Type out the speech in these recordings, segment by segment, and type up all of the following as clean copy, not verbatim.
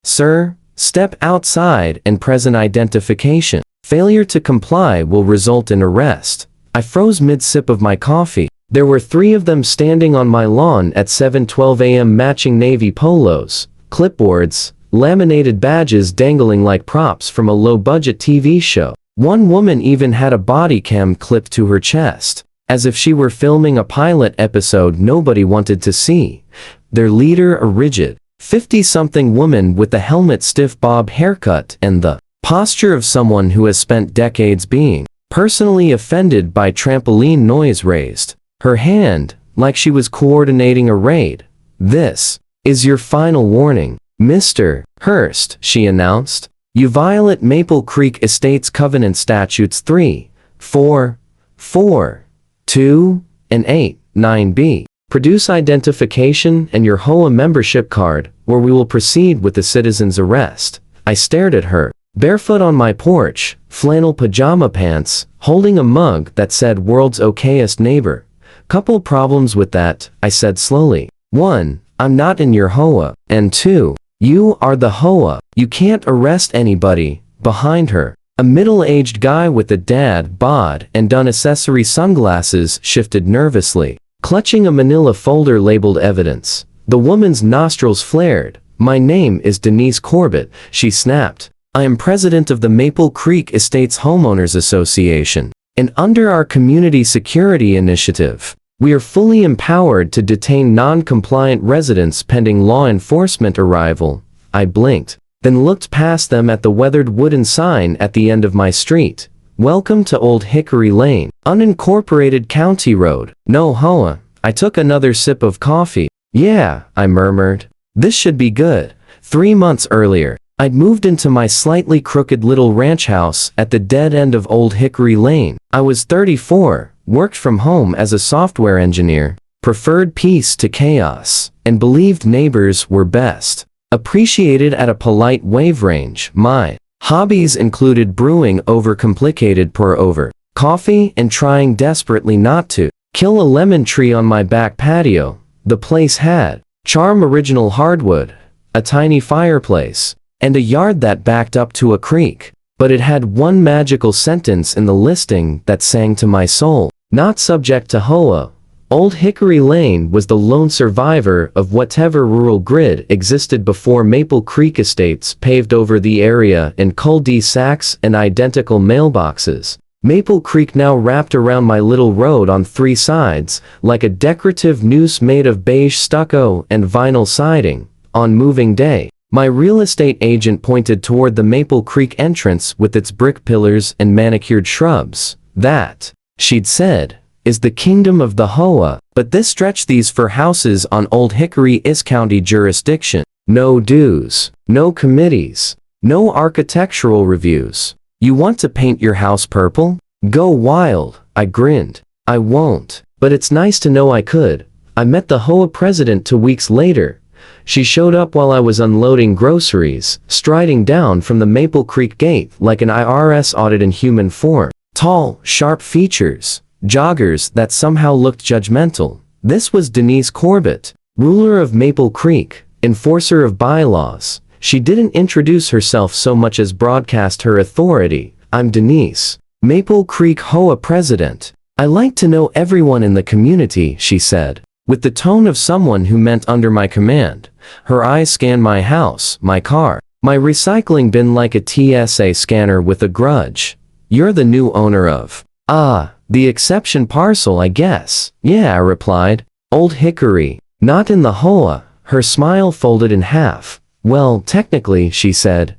"Sir, step outside and present identification. Failure to comply will result in arrest." I froze mid-sip of my coffee. There were 3 of them standing on my lawn at 7:12 a.m. matching navy polos, clipboards, laminated badges dangling like props from a low-budget TV show. One woman even had a body cam clipped to her chest, as if she were filming a pilot episode nobody wanted to see. Their leader a rigid, 50-something woman with the helmet-stiff bob haircut and the posture of someone who has spent decades being personally offended by trampoline noise, raised her hand, like she was coordinating a raid. "This is your final warning, Mr. Hurst," she announced. "You violate Maple Creek Estates Covenant Statutes 3, 4, 4, 2, and 8, 9b. Produce identification and your HOA membership card, or we will proceed with the citizen's arrest." I stared at her, barefoot on my porch, flannel pajama pants, holding a mug that said "World's Okayest Neighbor." "Couple problems with that," I said slowly. 1, I'm not in your HOA, and 2, you are the HOA. You can't arrest anybody. Behind her, a middle-aged guy with a dad bod and unnecessary sunglasses shifted nervously, clutching a manila folder labeled evidence. The woman's nostrils flared. "My name is Denise Corbett," she snapped. "I am president of the Maple Creek Estates Homeowners Association, and under our Community Security Initiative, we are fully empowered to detain non-compliant residents pending law enforcement arrival." I blinked, then looked past them at the weathered wooden sign at the end of my street. "Welcome to Old Hickory Lane, unincorporated county road. No HOA." I took another sip of coffee. "Yeah," I murmured. "This should be good." 3 months earlier, I'd moved into my slightly crooked little ranch house at the dead end of Old Hickory Lane. I was 34, worked from home as a software engineer, preferred peace to chaos, and believed neighbors were best. Appreciated at a polite wave range. My hobbies included brewing overcomplicated pour-over coffee and trying desperately not to kill a lemon tree on my back patio. The place had charm, original hardwood, a tiny fireplace, and a yard that backed up to a creek. But it had one magical sentence in the listing that sang to my soul: "Not subject to HOA." Old Hickory Lane was the lone survivor of whatever rural grid existed before Maple Creek Estates paved over the area in cul-de-sacs and identical mailboxes. Maple Creek now wrapped around my little road on 3 sides, like a decorative noose made of beige stucco and vinyl siding. On moving day, my real estate agent pointed toward the Maple Creek entrance with its brick pillars and manicured shrubs. "That," she'd said, "is the kingdom of the HOA, but this stretch these for houses on Old Hickory is county jurisdiction. No dues, no committees, no architectural reviews. You want to paint your house purple? Go wild." I grinned. "I won't, but it's nice to know I could." I met the HOA president 2 weeks later. She showed up while I was unloading groceries, striding down from the Maple Creek gate like an IRS audit in human form. Tall, sharp features, joggers that somehow looked judgmental. This was Denise Corbett, ruler of Maple Creek, enforcer of bylaws. She didn't introduce herself so much as broadcast her authority. "I'm Denise, Maple Creek HOA president. I like to know everyone in the community," she said, with the tone of someone who meant under my command. Her eyes scanned my house, my car, my recycling bin like a TSA scanner with a grudge. "You're the new owner of..." "Ah, the exception parcel, I guess." "Yeah," I replied. "Old Hickory. Not in the HOA." Her smile folded in half. "Well, technically," she said,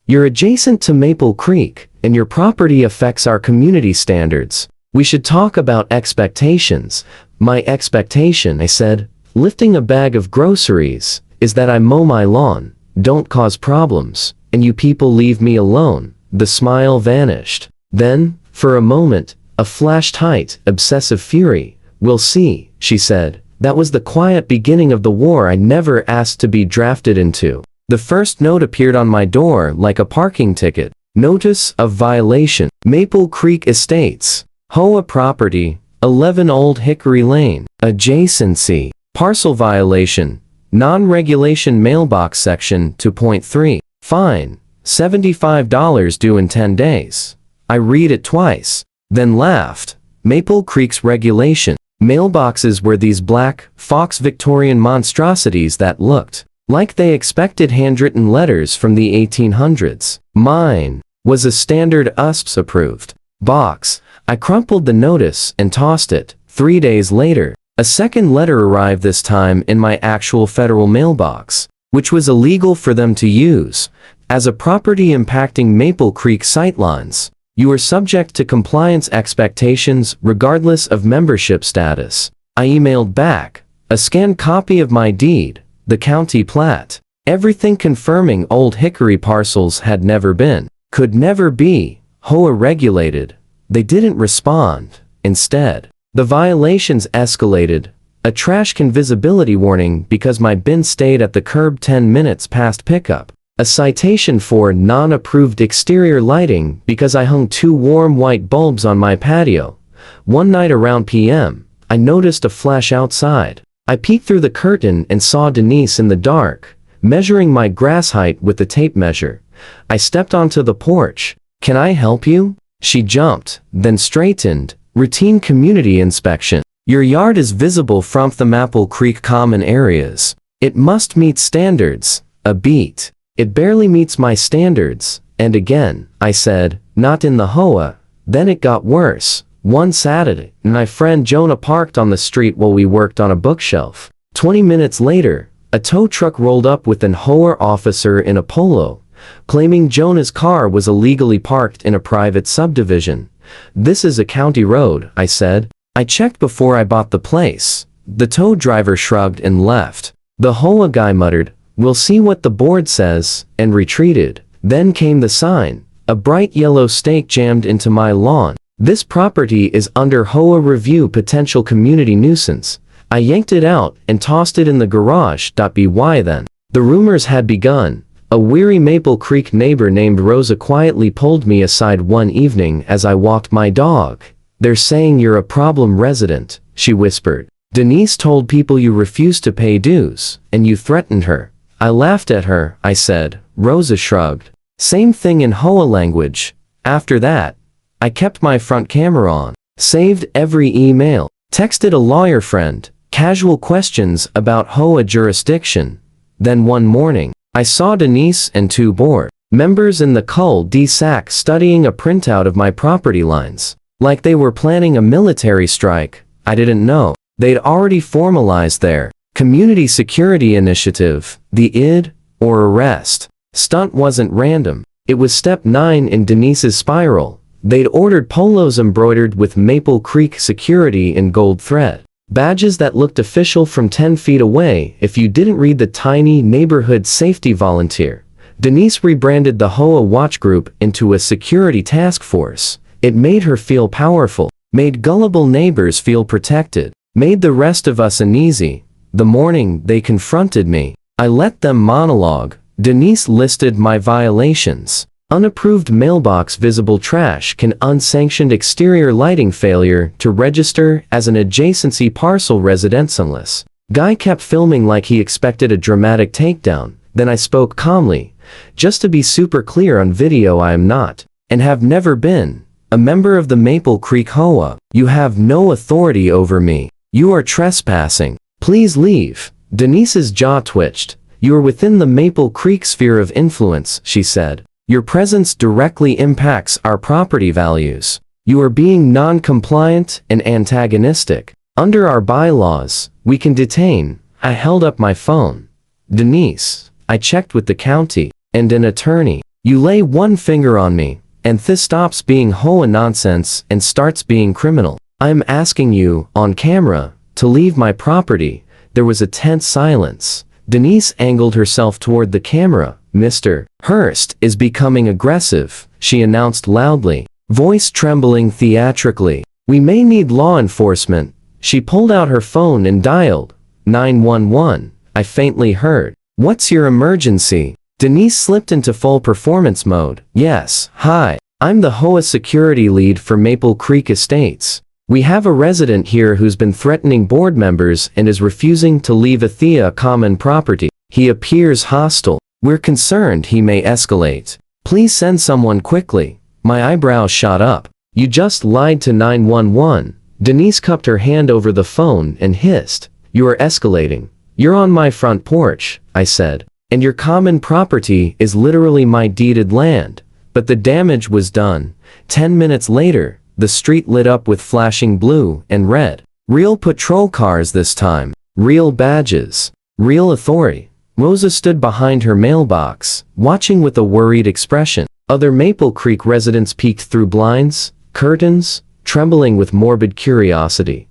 "you're adjacent to Maple Creek, and your property affects our community standards. We should talk about expectations." "My expectation," I said, lifting a bag of groceries, "is that I mow my lawn, don't cause problems, and you people leave me alone." The smile vanished. Then, for a moment, a flashed height, obsessive fury. "We'll see," she said. That was the quiet beginning of the war I never asked to be drafted into. The first note appeared on my door like a parking ticket. "Notice of violation. Maple Creek Estates. HOA property. 11 Old Hickory Lane. Adjacency. Parcel violation. Non-regulation mailbox section 2.3. Fine. $75 due in 10 days. I read it twice, then laughed. Maple Creek's regulation. Mailboxes were these black, fox Victorian monstrosities that looked like they expected handwritten letters from the 1800s. Mine was a standard USPS approved box. I crumpled the notice and tossed it. 3 days later, a second letter arrived, this time in my actual federal mailbox, which was illegal for them to use. As a property impacting Maple Creek sightlines, you are subject to compliance expectations regardless of membership status. I emailed back a scanned copy of my deed, the county plat, everything confirming Old Hickory parcels had never been, could never be, HOA regulated. They didn't respond. Instead, the violations escalated. A trash can visibility warning because my bin stayed at the curb 10 minutes past pickup. A citation for non-approved exterior lighting because I hung 2 warm white bulbs on my patio. One night around PM, I noticed a flash outside. I peeked through the curtain and saw Denise in the dark, measuring my grass height with the tape measure. I stepped onto the porch. "Can I help you?" She jumped, then straightened. "Routine community inspection. Your yard is visible from the Maple Creek common areas. It must meet standards." A beat. "It barely meets my standards." And again, I said, "Not in the HOA." Then it got worse. One Saturday, my friend Jonah parked on the street while we worked on a bookshelf. 20 minutes later, a tow truck rolled up with an HOA officer in a polo, claiming Jonah's car was illegally parked in a private subdivision. "This is a county road," I said. "I checked before I bought the place." The tow driver shrugged and left. The HOA guy muttered, "We'll see what the board says," and retreated. Then came the sign. A bright yellow stake jammed into my lawn. "This property is under HOA review, potential community nuisance." I yanked it out and tossed it in the garage. By then, the rumors had begun. A weary Maple Creek neighbor named Rosa quietly pulled me aside one evening as I walked my dog. "They're saying you're a problem resident," she whispered. "Denise told people you refused to pay dues, and you threatened her." I laughed at her, I said. Rosa shrugged. "Same thing in HOA language." After that, I kept my front camera on, saved every email, texted a lawyer friend, casual questions about HOA jurisdiction. Then one morning, I saw Denise and 2 board members in the cul-de-sac studying a printout of my property lines, like they were planning a military strike. I didn't know they'd already formalized their community security initiative. The ID, or arrest, stunt wasn't random. It was step 9 in Denise's spiral. They'd ordered polos embroidered with Maple Creek security in gold thread. Badges that looked official from 10 feet away if you didn't read the tiny neighborhood safety volunteer. Denise rebranded the HOA watch group into a security task force. It made her feel powerful, made gullible neighbors feel protected, made the rest of us uneasy. The morning they confronted me, I let them monologue. Denise listed my violations. Unapproved mailbox, visible trash can, unsanctioned exterior lighting, failure to register as an adjacency parcel, residentialist. Guy kept filming like he expected a dramatic takedown. Then I spoke calmly. "Just to be super clear on video, I am not, and have never been, a member of the Maple Creek HOA. You have no authority over me. You are trespassing. Please leave." Denise's jaw twitched. "You are within the Maple Creek sphere of influence," she said. "Your presence directly impacts our property values. You are being non-compliant and antagonistic. Under our bylaws, we can detain." I held up my phone. "Denise, I checked with the county and an attorney. You lay one finger on me, and this stops being HOA nonsense and starts being criminal. I am asking you, on camera, to leave my property." There was a tense silence. Denise angled herself toward the camera. "Mr. Hurst is becoming aggressive," she announced loudly, voice trembling theatrically. "We may need law enforcement." She pulled out her phone and dialed 911. I faintly heard, "What's your emergency?" Denise slipped into full performance mode. "Yes, hi. I'm the HOA security lead for Maple Creek Estates. We have a resident here who's been threatening board members and is refusing to leave HOA common property. He appears hostile. We're concerned he may escalate. Please send someone quickly." My eyebrows shot up. "You just lied to 911. Denise cupped her hand over the phone and hissed. "You are escalating. You're on my front porch," I said. "And your common property is literally my deeded land." But the damage was done. 10 minutes later, the street lit up with flashing blue and red. Real patrol cars this time. Real badges. Real authority. Rosa stood behind her mailbox, watching with a worried expression. Other Maple Creek residents peeked through blinds, curtains, trembling with morbid curiosity.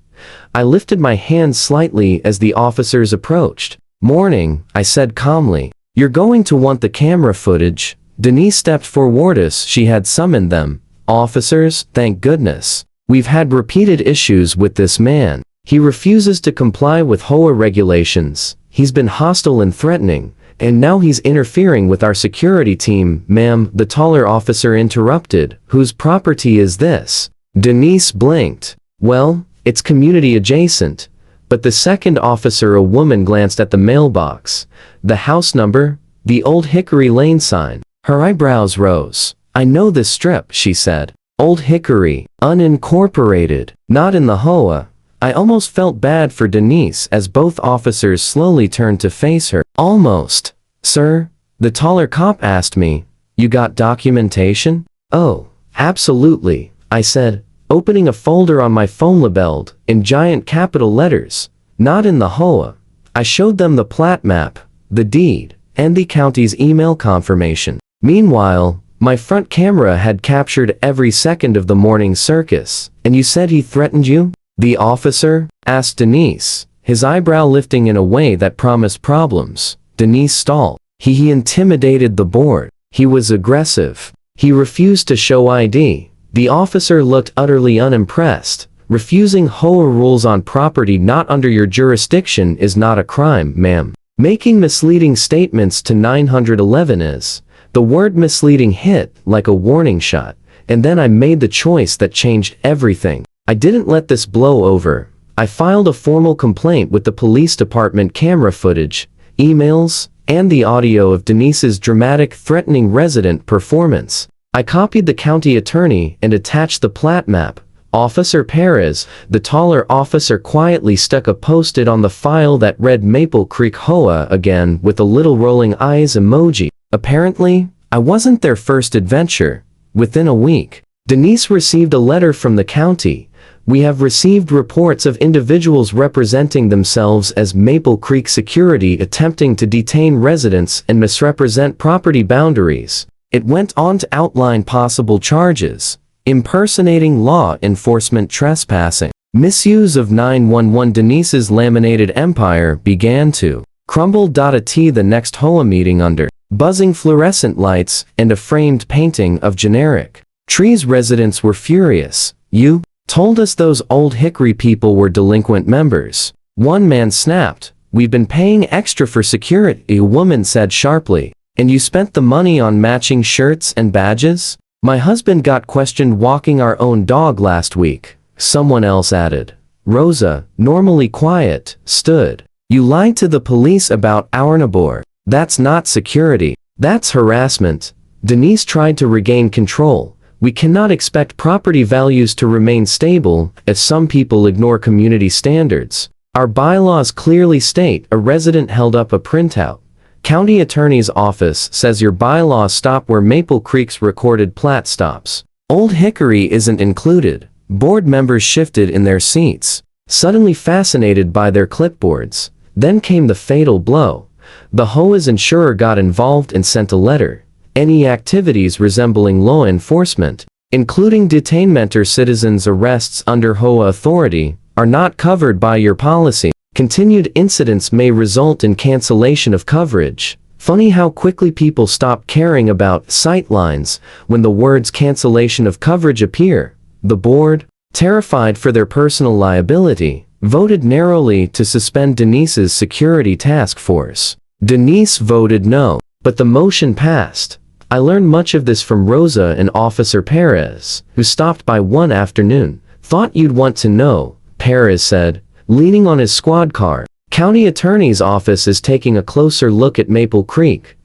I lifted my hand slightly as the officers approached. "Morning," I said calmly. "You're going to want the camera footage." Denise stepped forward us. She had summoned them. "Officers, thank goodness. We've had repeated issues with this man. He refuses to comply with HOA regulations. He's been hostile and threatening, and now he's interfering with our security team." "Ma'am," the taller officer interrupted, "whose property is this?" Denise blinked. "Well, it's community adjacent." But the second officer, a woman, glanced at the mailbox. "The house number? The Old Hickory Lane sign." Her eyebrows rose. "I know this strip," she said. "Old Hickory, unincorporated, not in the HOA." I almost felt bad for Denise as both officers slowly turned to face her. "Almost." "Sir?" the taller cop asked me. "You got documentation?" "Oh, absolutely," I said, opening a folder on my phone labeled, in giant capital letters, "Not in the HOA." I showed them the plat map, the deed, and the county's email confirmation. Meanwhile, my front camera had captured every second of the morning circus. "And you said he threatened you?" the officer asked Denise, his eyebrow lifting in a way that promised problems. Denise stalled. He intimidated the board. He was aggressive. He refused to show ID. The officer looked utterly unimpressed. "Refusing HOA rules on property not under your jurisdiction is not a crime, ma'am. Making misleading statements to 911 is." The word misleading hit like a warning shot, and then I made the choice that changed everything. I didn't let this blow over. I filed a formal complaint with the police department. Camera footage, emails, and the audio of Denise's dramatic, threatening resident performance. I copied the county attorney and attached the plat map. Officer Perez, the taller officer, quietly stuck a post-it on the file that read Maple Creek HOA again with a little rolling eyes emoji. Apparently, I wasn't their first adventure. Within a week, Denise received a letter from the county. "We have received reports of individuals representing themselves as Maple Creek Security attempting to detain residents and misrepresent property boundaries." It went on to outline possible charges: impersonating law enforcement, trespassing, misuse of 911. Denise's laminated empire began to crumble. The next HOA meeting under buzzing fluorescent lights and a framed painting of generic trees. Residents were furious. "You told us those Old Hickory people were delinquent members." One man snapped. "We've been paying extra for security," a woman said sharply. "And you spent the money on matching shirts and badges?" "My husband got questioned walking our own dog last week," someone else added. Rosa, normally quiet, stood. "You lied to the police about our neighbor. That's not security. That's harassment." Denise tried to regain control. "We cannot expect property values to remain stable if some people ignore community standards. Our bylaws clearly state." A resident held up a printout. "County Attorney's Office says your bylaws stop where Maple Creek's recorded plat stops. Old Hickory isn't included." Board members shifted in their seats, suddenly fascinated by their clipboards. Then came the fatal blow. The HOA's insurer got involved and sent a letter. "Any activities resembling law enforcement, including detainment or citizens' arrests under HOA authority, are not covered by your policy. Continued incidents may result in cancellation of coverage." Funny how quickly people stop caring about sightlines when the words cancellation of coverage appear. The board, terrified for their personal liability, voted narrowly to suspend Denise's security task force. Denise voted no, but the motion passed. I learned much of this from Rosa and Officer Perez, who stopped by one afternoon. Thought you'd want to know, Perez said, leaning on his squad car. County Attorney's Office is taking a closer look at Maple Creek.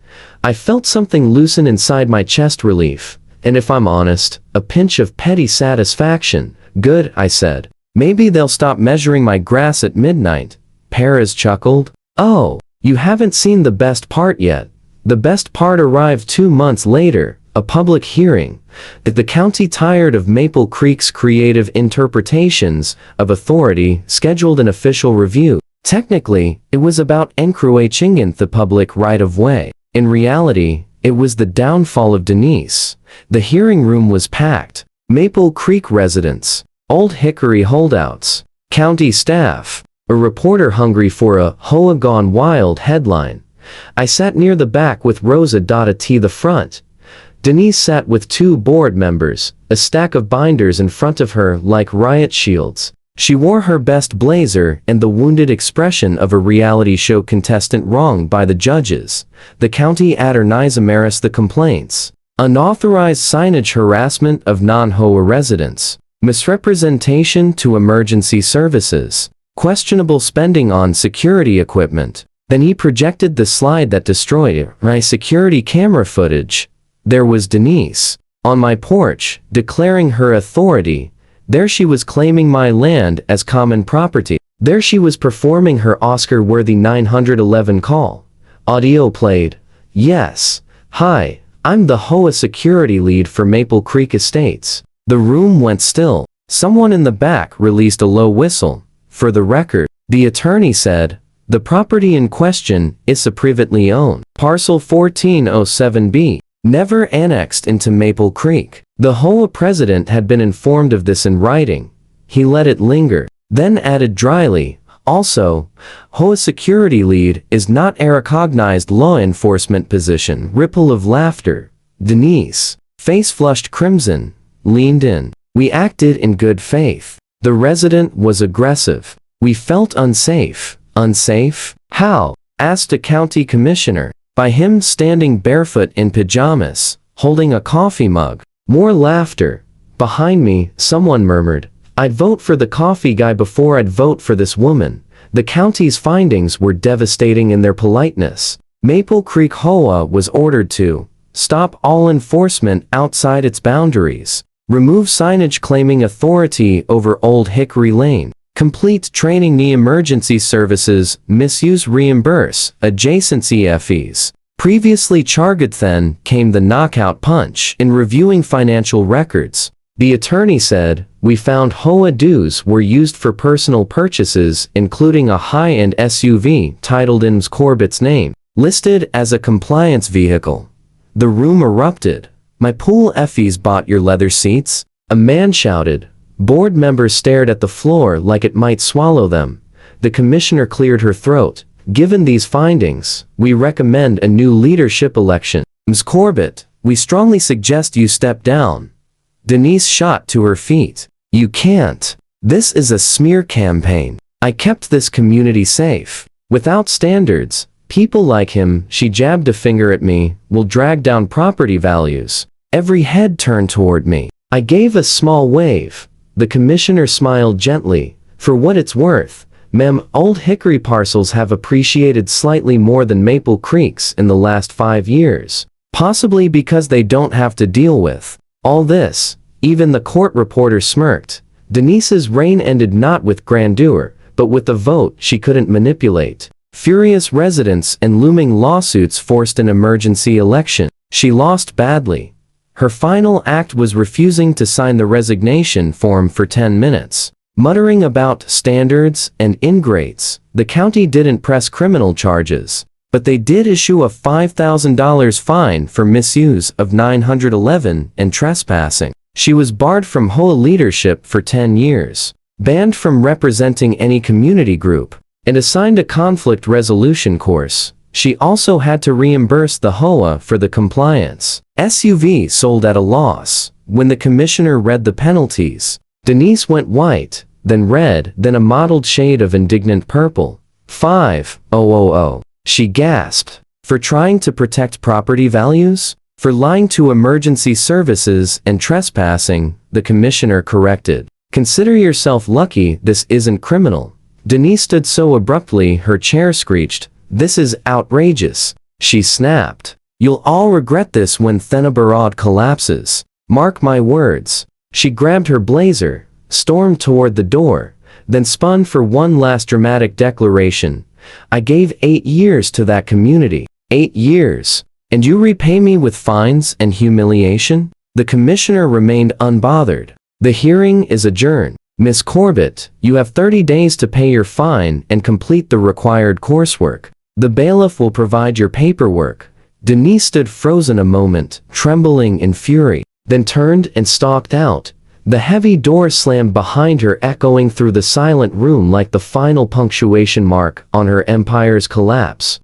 I felt something loosen inside my chest, relief, and if I'm honest, a pinch of petty satisfaction. Good, I said. Maybe they'll stop measuring my grass at midnight. Perez chuckled. Oh, you haven't seen the best part yet. The best part arrived 2 months later, a public hearing. The county, tired of Maple Creek's creative interpretations of authority, scheduled an official review. Technically, it was about encroaching the public right-of-way. In reality, it was the downfall of Denise. The hearing room was packed. Maple Creek residents, Old Hickory holdouts, county staff, a reporter hungry for a "HOA Gone Wild" headline. I sat near the back with Rosa at the front. Denise sat with 2 board members, a stack of binders in front of her like riot shields. She wore her best blazer and the wounded expression of a reality show contestant wronged by the judges. The county attorneys the complaints. Unauthorized signage, harassment of non-HOA residents, misrepresentation to emergency services, questionable spending on security equipment. Then he projected the slide that destroyed my security camera footage. There was Denise, on my porch, declaring her authority. There she was claiming my land as common property. There she was performing her Oscar-worthy 911 call. Audio played. Yes. Hi, I'm the HOA security lead for Maple Creek Estates. The room went still. Someone in the back released a low whistle. For the record, the attorney said, the property in question is privately owned. Parcel 1407B. Never annexed into Maple Creek. The HOA president had been informed of this in writing. He let it linger, then added dryly, also, HOA security lead is not a recognized law enforcement position. Ripple of laughter. Denise, face flushed crimson, leaned in. We acted in good faith. The resident was aggressive. We felt unsafe. Unsafe? How? Asked a county commissioner. By him standing barefoot in pajamas, holding a coffee mug. More laughter. Behind me, someone murmured, I'd vote for the coffee guy before I'd vote for this woman. The county's findings were devastating in their politeness. Maple Creek HOA was ordered to stop all enforcement outside its boundaries, remove signage claiming authority over Old Hickory Lane, complete training the emergency services, misuse reimburse, adjacency fees. Previously charged. Then came the knockout punch. In reviewing financial records, the attorney said, we found HOA dues were used for personal purchases, including a high-end SUV titled in Ms. Corbett's name, listed as a compliance vehicle. The room erupted. My pool fees bought your leather seats? A man shouted. Board members stared at the floor like it might swallow them. The commissioner cleared her throat. Given these findings, we recommend a new leadership election. Ms. Corbett, we strongly suggest you step down. Denise shot to her feet. You can't. This is a smear campaign. I kept this community safe. Without standards, people like him, she jabbed a finger at me, will drag down property values. Every head turned toward me. I gave a small wave. The commissioner smiled gently. For what it's worth, ma'am, Old Hickory parcels have appreciated slightly more than Maple Creek's in the last 5 years. Possibly because they don't have to deal with all this. Even the court reporter smirked. Denise's reign ended not with grandeur, but with a vote she couldn't manipulate. Furious residents and looming lawsuits forced an emergency election. She lost badly. Her final act was refusing to sign the resignation form for 10 minutes. Muttering about standards and ingrates, the county didn't press criminal charges, but they did issue a $5,000 fine for misuse of 911 and trespassing. She was barred from HOA leadership for 10 years, banned from representing any community group, and assigned a conflict resolution course. She also had to reimburse the HOA for the compliance SUV sold at a loss. When the commissioner read the penalties, Denise went white, then red, then a mottled shade of indignant purple. 5,000. She gasped. For trying to protect property values? For lying to emergency services and trespassing, the commissioner corrected. Consider yourself lucky this isn't criminal. Denise stood so abruptly her chair screeched. This is outrageous. She snapped. You'll all regret this when Thenabarad collapses. Mark my words. She grabbed her blazer, stormed toward the door, then spun for one last dramatic declaration. I gave 8 years to that community. 8 years. And you repay me with fines and humiliation? The commissioner remained unbothered. The hearing is adjourned. Miss Corbett, you have 30 days to pay your fine and complete the required coursework. The bailiff will provide your paperwork. Denise stood frozen a moment, trembling in fury, then turned and stalked out. The heavy door slammed behind her, echoing through the silent room like the final punctuation mark on her empire's collapse.